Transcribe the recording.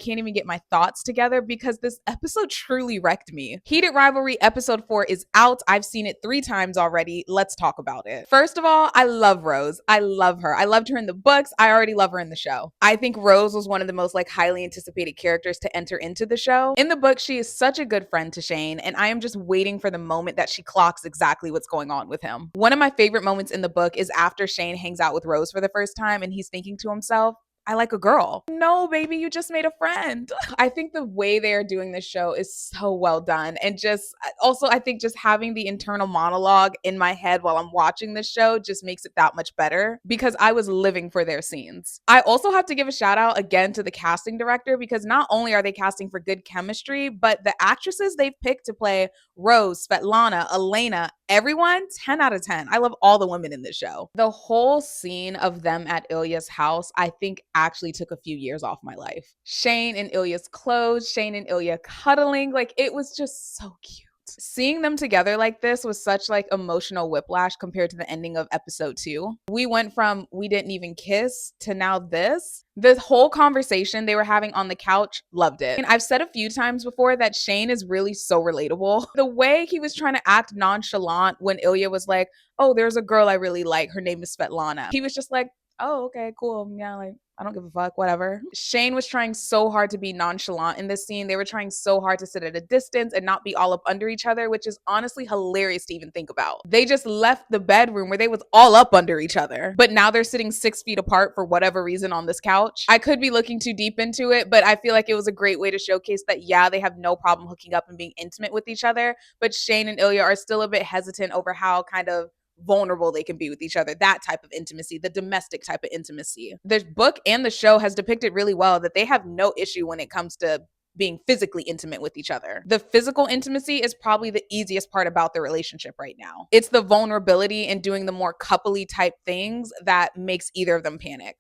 can't even get my thoughts together because this episode truly wrecked me. Heated Rivalry episode 4 is out. I've seen it 3 times already. Let's talk about it. First of all, I love Rose. I love her. I loved her in the books. I already love her in the show. I think Rose was one of the most like highly anticipated characters to enter into the show. In the book, she is such a good friend to Shane, and I am just waiting for the moment that she clocks exactly what's going on with him. One of my favorite moments in the book is after Shane hangs out with Rose for the first time and he's thinking to himself, I like a girl. No, baby, you just made a friend. I think the way they are doing this show is so well done. And just also, I think just having the internal monologue in my head while I'm watching this show just makes it that much better because I was living for their scenes. I also have to give a shout out again to the casting director because not only are they casting for good chemistry, but the actresses they've picked to play Rose, Svetlana, Elena, everyone, 10 out of 10. I love all the women in this show. The whole scene of them at Ilya's house, I think actually took a few years off my life. Shane in Ilya's clothes, Shane and Ilya cuddling, like it was just so cute. Seeing them together like this was such like emotional whiplash compared to the ending of episode 2. We went from we didn't even kiss to now this. The whole conversation they were having on the couch, loved it. And I've said a few times before that Shane is really so relatable. The way he was trying to act nonchalant when Ilya was like, oh, there's a girl I really like. Her name is Svetlana. He was just like, oh, okay, cool. Yeah, like, I don't give a fuck, whatever. Shane was trying so hard to be nonchalant in this scene. They were trying so hard to sit at a distance and not be all up under each other, which is honestly hilarious to even think about. They just left the bedroom where they was all up under each other, but now they're sitting 6 feet apart for whatever reason on this couch. I could be looking too deep into it, but I feel like it was a great way to showcase that, yeah, they have no problem hooking up and being intimate with each other, but Shane and Ilya are still a bit hesitant over how kind of vulnerable they can be with each other, that type of intimacy, the domestic type of intimacy. The book and the show has depicted really well that they have no issue when it comes to being physically intimate with each other. The physical intimacy is probably the easiest part about the relationship right now. It's the vulnerability and doing the more coupley type things that makes either of them panic.